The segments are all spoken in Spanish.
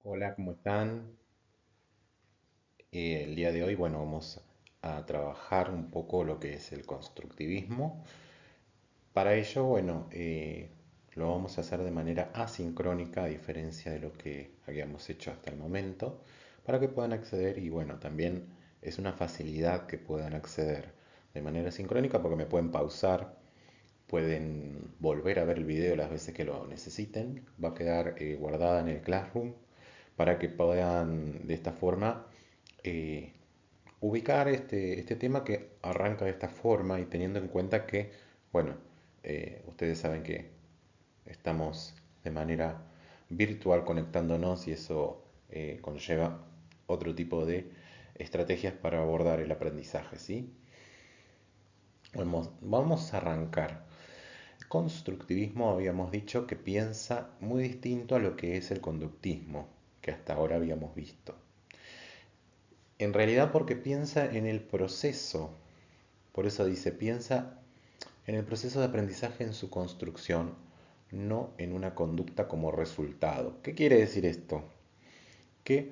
Hola, ¿cómo están? El día de hoy, bueno, vamos a trabajar un poco lo que es el constructivismo. Para ello, bueno, lo vamos a hacer de manera asincrónica, a diferencia de lo que habíamos hecho hasta el momento, para que puedan acceder y bueno, también es una facilidad que puedan acceder de manera sincrónica porque me pueden pausar, pueden volver a ver el video las veces que lo necesiten, va a quedar guardada en el Classroom para que puedan de esta forma eh, ubicar este tema que arranca de esta forma y teniendo en cuenta que, bueno, ustedes saben que estamos de manera virtual conectándonos y eso conlleva otro tipo de estrategias para abordar el aprendizaje, ¿sí? Vamos a arrancar. Constructivismo habíamos dicho que piensa muy distinto a lo que es el conductismo, que hasta ahora habíamos visto. En realidad porque piensa en el proceso, por eso dice, piensa en el proceso de aprendizaje en su construcción, no en una conducta como resultado. ¿Qué quiere decir esto? Que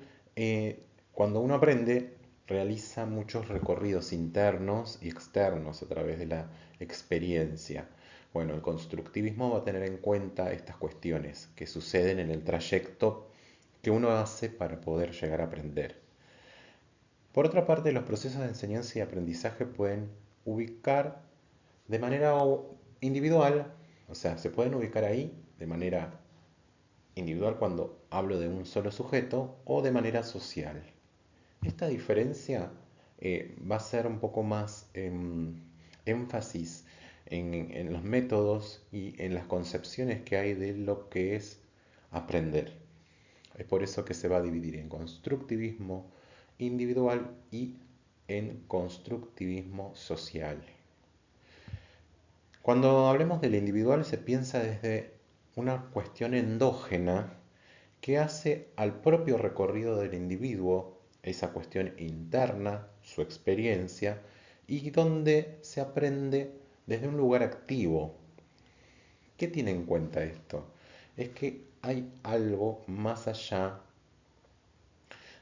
cuando uno aprende, realiza muchos recorridos internos y externos a través de la experiencia. Bueno, el constructivismo va a tener en cuenta estas cuestiones que suceden en el trayecto que uno hace para poder llegar a aprender. Por otra parte, los procesos de enseñanza y aprendizaje pueden ubicar de manera individual, o sea, se pueden ubicar ahí de manera individual cuando hablo de un solo sujeto o de manera social. Esta diferencia va a ser un poco más énfasis en los métodos y en las concepciones que hay de lo que es aprender. Es por eso que se va a dividir en constructivismo individual y en constructivismo social. Cuando hablemos del individual se piensa desde una cuestión endógena que hace al propio recorrido del individuo, esa cuestión interna, su experiencia, y donde se aprende desde un lugar activo. ¿Qué tiene en cuenta esto? Es que hay algo más allá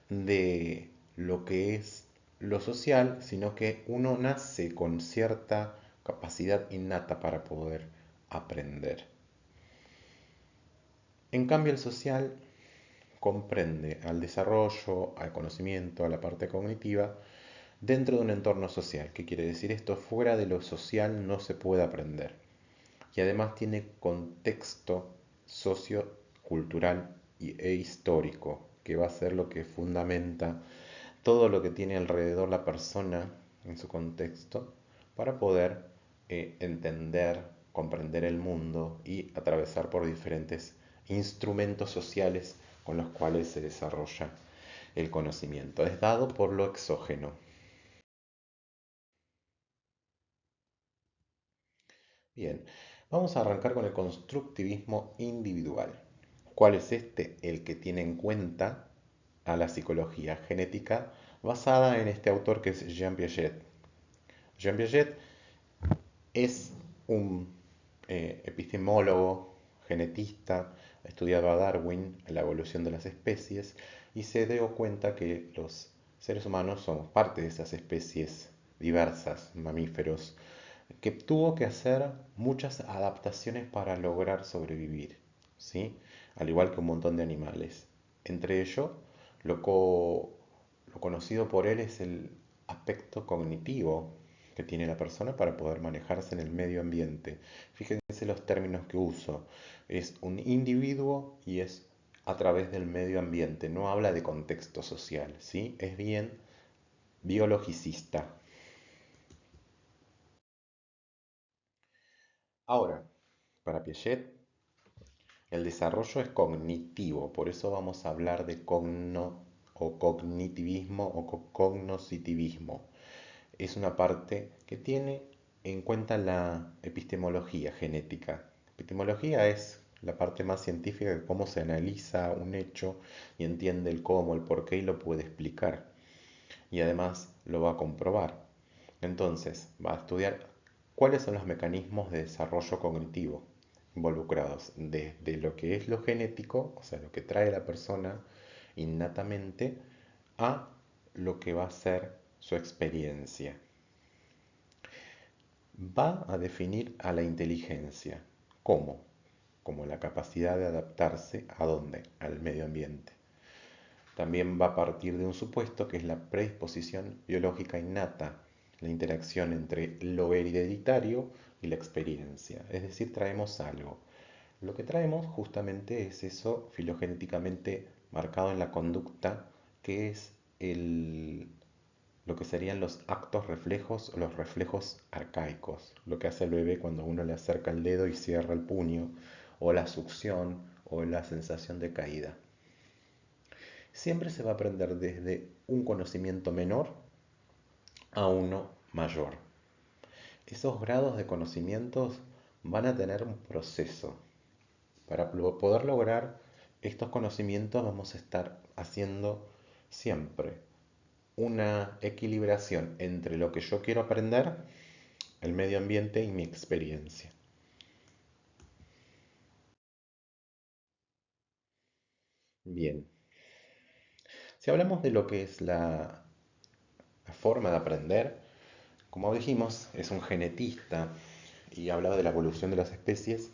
de lo que es lo social, sino que uno nace con cierta capacidad innata para poder aprender. En cambio, el social comprende al desarrollo, al conocimiento, a la parte cognitiva dentro de un entorno social. ¿Qué quiere decir esto? Fuera de lo social no se puede aprender. Y además tiene contexto sociocultural e histórico, que va a ser lo que fundamenta todo lo que tiene alrededor la persona en su contexto para poder entender, comprender el mundo y atravesar por diferentes instrumentos sociales con los cuales se desarrolla el conocimiento. Es dado por lo exógeno. Bien, vamos a arrancar con el constructivismo individual. ¿Cuál es este? El que tiene en cuenta a la psicología genética basada en este autor que es Jean Piaget. Jean Piaget es un epistemólogo, genetista, ha estudiado a Darwin, la evolución de las especies, y se dio cuenta que los seres humanos somos parte de esas especies diversas, mamíferos, que tuvo que hacer muchas adaptaciones para lograr sobrevivir, ¿sí? Al igual que un montón de animales. Entre ellos, lo, lo conocido por él es el aspecto cognitivo que tiene la persona para poder manejarse en el medio ambiente. Fíjense los términos que uso. Es un individuo y es a través del medio ambiente. No habla de contexto social, ¿sí? Es bien biologicista. Ahora, para Piaget, el desarrollo es cognitivo, por eso vamos a hablar de cogno o cognitivismo o cognoscitivismo. Es una parte que tiene en cuenta la epistemología genética. Epistemología es la parte más científica de cómo se analiza un hecho y entiende el cómo, el por qué y lo puede explicar. Y además lo va a comprobar. Entonces, va a estudiar cuáles son los mecanismos de desarrollo cognitivo involucrados desde lo que es lo genético, o sea, lo que trae la persona innatamente a lo que va a ser su experiencia. Va a definir a la inteligencia. ¿Cómo? Como la capacidad de adaptarse ¿a dónde? Al medio ambiente. También va a partir de un supuesto que es la predisposición biológica innata, la interacción entre lo hereditario y la experiencia. Es decir, traemos algo. Lo que traemos justamente es eso filogenéticamente marcado en la conducta, que es lo que serían los actos reflejos o los reflejos arcaicos, lo que hace el bebé cuando uno le acerca el dedo y cierra el puño, o la succión, o la sensación de caída. Siempre se va a aprender desde un conocimiento menor a uno mayor. Esos grados de conocimientos van a tener un proceso. Para poder lograr estos conocimientos vamos a estar haciendo siempre una equilibración entre lo que yo quiero aprender, el medio ambiente y mi experiencia. Bien, si hablamos de lo que es la forma de aprender, como dijimos, es un genetista y hablaba de la evolución de las especies,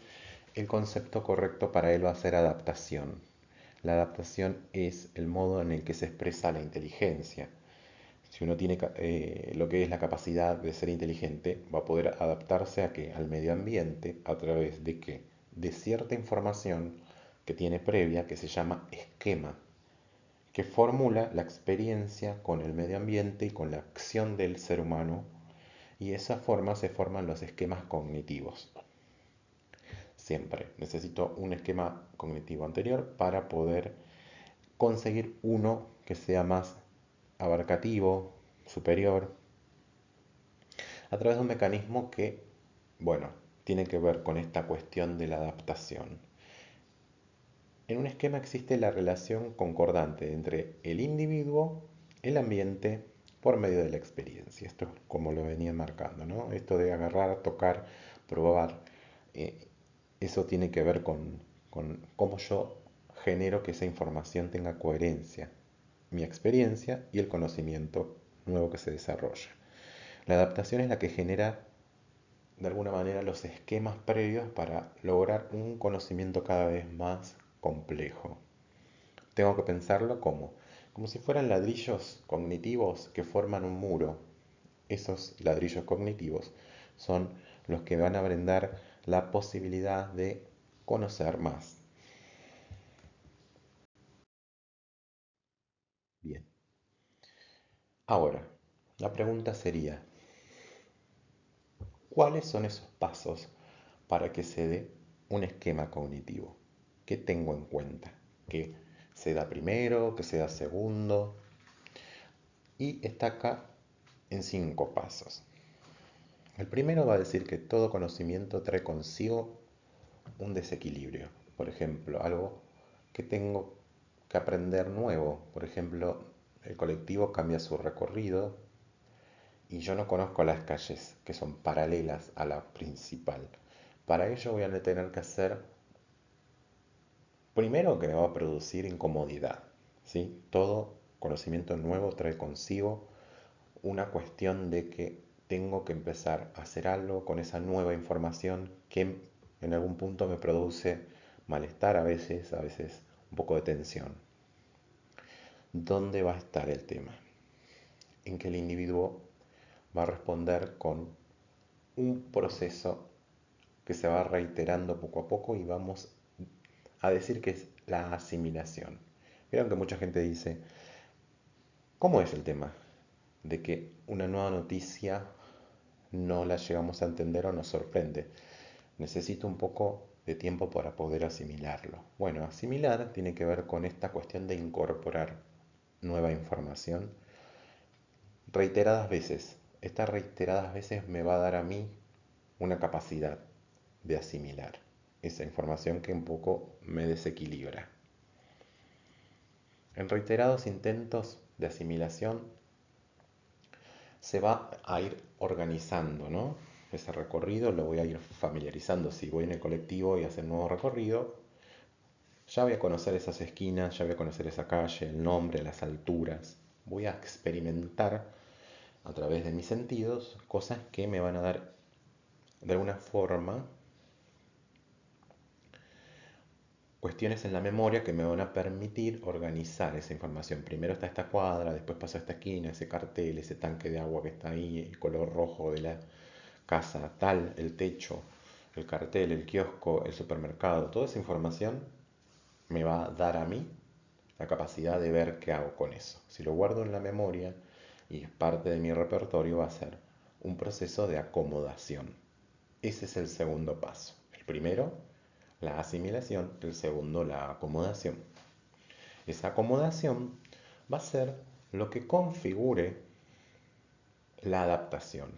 el concepto correcto para él va a ser adaptación. La adaptación es el modo en el que se expresa la inteligencia. Si uno tiene lo que es la capacidad de ser inteligente, va a poder adaptarse a que al medio ambiente a través de qué? De cierta información que tiene previa que se llama esquema, que formula la experiencia con el medio ambiente y con la acción del ser humano, y de esa forma se forman los esquemas cognitivos. Siempre necesito un esquema cognitivo anterior para poder conseguir uno que sea más abarcativo, superior, a través de un mecanismo que, bueno, tiene que ver con esta cuestión de la adaptación. En un esquema existe la relación concordante entre el individuo, el ambiente, por medio de la experiencia. Esto es como lo venía marcando, ¿no? Esto de agarrar, tocar, probar, eh, eso tiene que ver con cómo yo genero que esa información tenga coherencia, mi experiencia y el conocimiento nuevo que se desarrolla. La adaptación es la que genera de alguna manera los esquemas previos para lograr un conocimiento cada vez más complejo. Tengo que pensarlo como si fueran ladrillos cognitivos que forman un muro. Esos ladrillos cognitivos son los que van a brindar la posibilidad de conocer más. Bien. Ahora, la pregunta sería, ¿cuáles son esos pasos para que se dé un esquema cognitivo? ¿Qué tengo en cuenta? ¿Que se da primero? ¿Que se da segundo? Y está acá en 5 pasos. El primero va a decir que todo conocimiento trae consigo un desequilibrio. Por ejemplo, algo que tengo que aprender nuevo. Por ejemplo, el colectivo cambia su recorrido y yo no conozco las calles que son paralelas a la principal. Para ello voy a tener que hacer, primero, que me va a producir incomodidad. ¿Sí? Todo conocimiento nuevo trae consigo una cuestión de que tengo que empezar a hacer algo con esa nueva información que en algún punto me produce malestar a veces un poco de tensión. ¿Dónde va a estar el tema? En que el individuo va a responder con un proceso que se va reiterando poco a poco y vamos a decir que es la asimilación. Vieron que mucha gente dice, ¿cómo es el tema de que una nueva noticia no la llegamos a entender o nos sorprende? Necesito un poco de tiempo para poder asimilarlo. Bueno, asimilar tiene que ver con esta cuestión de incorporar nueva información reiteradas veces. Estas reiteradas veces me va a dar a mí una capacidad de asimilar esa información que un poco me desequilibra. En reiterados intentos de asimilación se va a ir organizando, ¿no? Ese recorrido lo voy a ir familiarizando. Si voy en el colectivo y hace un nuevo recorrido, Ya voy a conocer esas esquinas, ya voy a conocer esa calle, el nombre, las alturas. Voy a experimentar a través de mis sentidos cosas que me van a dar de alguna forma cuestiones en la memoria que me van a permitir organizar esa información. Primero está esta cuadra, después pasa esta esquina, ese cartel, ese tanque de agua que está ahí, el color rojo de la casa, tal, el techo, el cartel, el kiosco, el supermercado. Toda esa información me va a dar a mí la capacidad de ver qué hago con eso. Si lo guardo en la memoria y es parte de mi repertorio, va a ser un proceso de acomodación. Ese es el segundo paso. El primero, la asimilación; el segundo, la acomodación. Esa acomodación va a ser lo que configure la adaptación.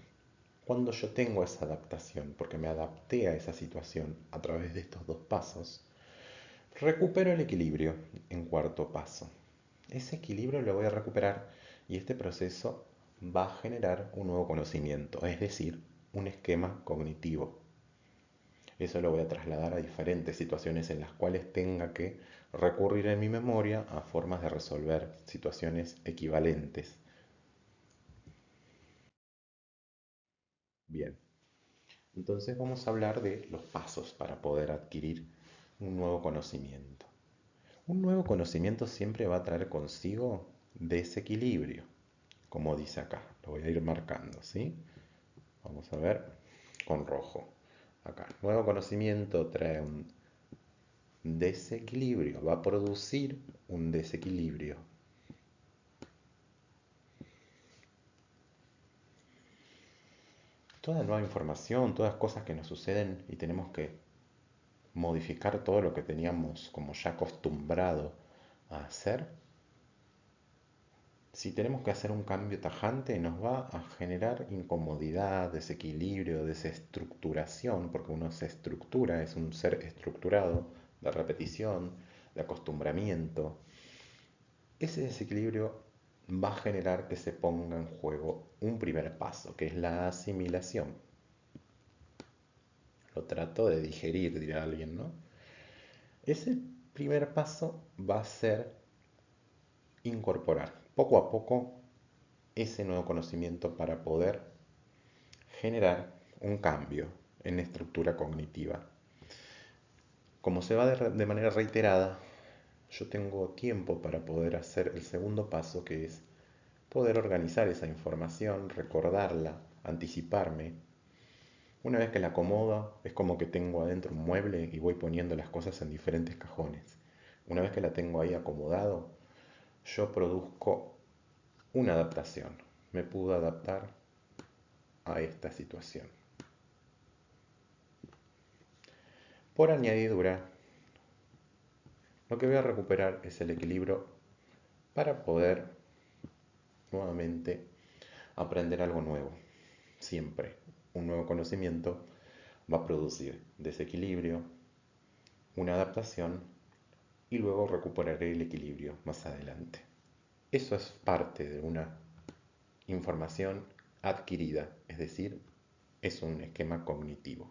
Cuando yo tengo esa adaptación, porque me adapté a esa situación a través de estos dos pasos, recupero el equilibrio en cuarto paso. Ese equilibrio lo voy a recuperar y este proceso va a generar un nuevo conocimiento, es decir, un esquema cognitivo. Eso lo voy a trasladar a diferentes situaciones en las cuales tenga que recurrir en mi memoria a formas de resolver situaciones equivalentes. Bien, entonces vamos a hablar de los pasos para poder adquirir un nuevo conocimiento. Un nuevo conocimiento siempre va a traer consigo desequilibrio, como dice acá. Lo voy a ir marcando, ¿sí? Vamos a ver con rojo. Acá, nuevo conocimiento trae un desequilibrio, va a producir un desequilibrio. Toda nueva información, todas cosas que nos suceden y tenemos que modificar todo lo que teníamos como ya acostumbrado a hacer. Si tenemos que hacer un cambio tajante, nos va a generar incomodidad, desequilibrio, desestructuración, porque uno se estructura, es un ser estructurado de repetición, de acostumbramiento. Ese desequilibrio va a generar que se ponga en juego un primer paso, que es la asimilación. Lo trato de digerir, dirá alguien, ¿no? Ese primer paso va a ser incorporar poco a poco ese nuevo conocimiento para poder generar un cambio en la estructura cognitiva. Como se va de manera reiterada, yo tengo tiempo para poder hacer el segundo paso, que es poder organizar esa información, recordarla, anticiparme. Una vez que la acomodo, es como que tengo adentro un mueble y voy poniendo las cosas en diferentes cajones. Una vez que la tengo ahí acomodado, yo produzco una adaptación. Me pude adaptar a esta situación. Por añadidura, lo que voy a recuperar es el equilibrio para poder nuevamente aprender algo nuevo. Siempre un nuevo conocimiento va a producir desequilibrio, una adaptación y luego recuperaré el equilibrio más adelante. Eso es parte de una información adquirida, es decir, es un esquema cognitivo.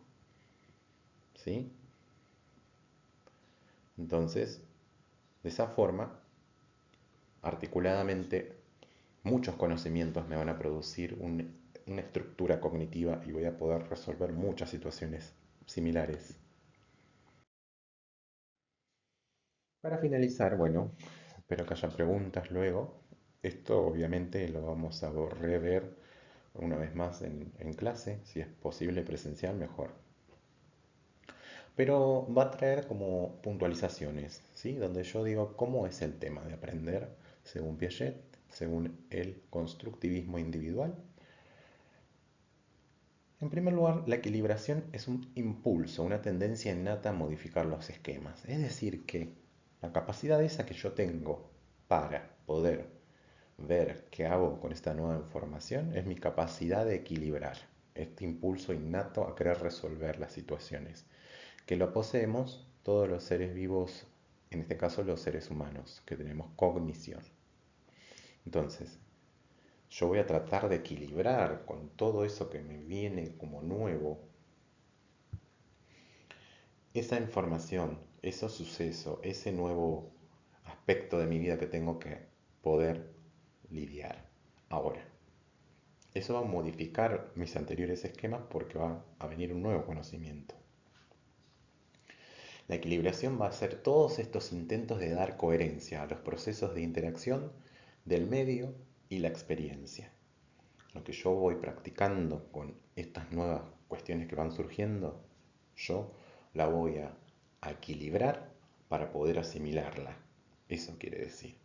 ¿Sí? Entonces, de esa forma, articuladamente, muchos conocimientos me van a producir una estructura cognitiva y voy a poder resolver muchas situaciones similares. Para finalizar, bueno, espero que haya preguntas luego. Esto obviamente lo vamos a rever una vez más en clase, si es posible presencial, mejor. Pero va a traer como puntualizaciones, ¿sí? Donde yo digo cómo es el tema de aprender según Piaget, según el constructivismo individual. En primer lugar, la equilibración es un impulso, una tendencia innata a modificar los esquemas. Es decir, que la capacidad esa que yo tengo para poder ver qué hago con esta nueva información es mi capacidad de equilibrar este impulso innato a querer resolver las situaciones, que lo poseemos todos los seres vivos, en este caso los seres humanos, que tenemos cognición. Entonces, yo voy a tratar de equilibrar con todo eso que me viene como nuevo esa información esos sucesos, ese nuevo aspecto de mi vida que tengo que poder lidiar ahora. Eso va a modificar mis anteriores esquemas porque va a venir un nuevo conocimiento. La equilibración va a ser todos estos intentos de dar coherencia a los procesos de interacción del medio y la experiencia. Lo que yo voy practicando con estas nuevas cuestiones que van surgiendo, yo la voy a equilibrar para poder asimilarla. Eso quiere decir.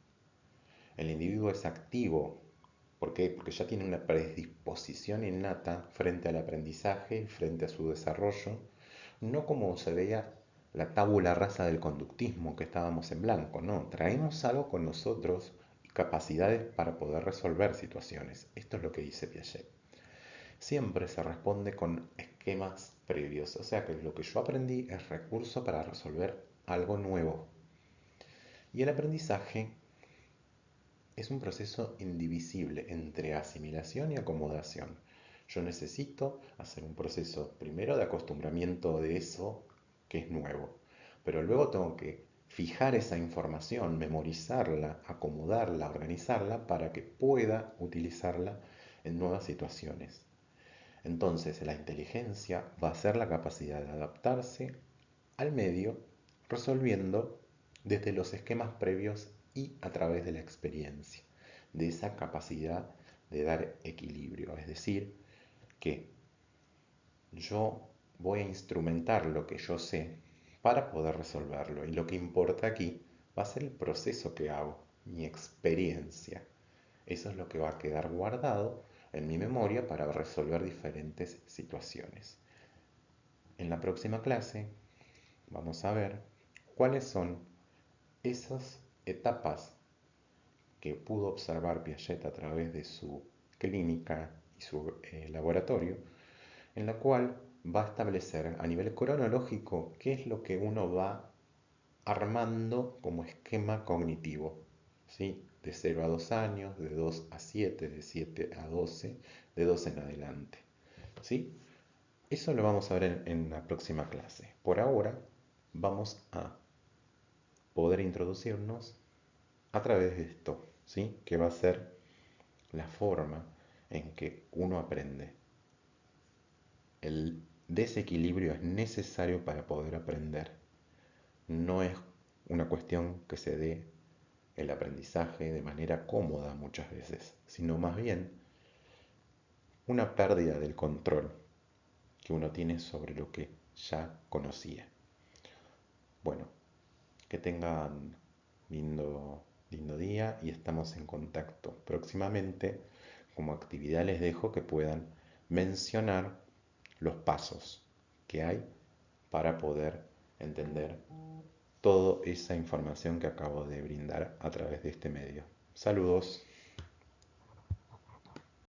El individuo es activo. ¿Por qué? Porque ya tiene una predisposición innata frente al aprendizaje y frente a su desarrollo, no como se veía la tabula rasa del conductismo, que estábamos en blanco, no, traemos algo con nosotros y capacidades para poder resolver situaciones. Esto es lo que dice Piaget. Siempre se responde con esquemas previos, o sea que lo que yo aprendí es recurso para resolver algo nuevo. Y el aprendizaje es un proceso indivisible entre asimilación y acomodación. Yo necesito hacer un proceso primero de acostumbramiento de eso que es nuevo, pero luego tengo que fijar esa información, memorizarla, acomodarla, organizarla para que pueda utilizarla en nuevas situaciones. Entonces, la inteligencia va a ser la capacidad de adaptarse al medio, resolviendo desde los esquemas previos y a través de la experiencia, de esa capacidad de dar equilibrio. Es decir, que yo voy a instrumentar lo que yo sé para poder resolverlo. Y lo que importa aquí va a ser el proceso que hago, mi experiencia. Eso es lo que va a quedar guardado en mi memoria para resolver diferentes situaciones. En la próxima clase vamos a ver cuáles son esas etapas que pudo observar Piaget a través de su clínica y su laboratorio, en la cual va a establecer a nivel cronológico qué es lo que uno va armando como esquema cognitivo, ¿sí? De 0 a 2 años, de 2 a 7, de 7 a 12, de 12 en adelante, ¿sí? Eso lo vamos a ver en la próxima clase. Por ahora vamos a poder introducirnos a través de esto, ¿sí? Que va a ser la forma en que uno aprende. El desequilibrio es necesario para poder aprender. No es una cuestión que se dé el aprendizaje de manera cómoda muchas veces, sino más bien una pérdida del control que uno tiene sobre lo que ya conocía. Bueno, que tengan lindo día y estamos en contacto. Próximamente, como actividad les dejo que puedan mencionar los pasos que hay para poder entender toda esa información que acabo de brindar a través de este medio. Saludos.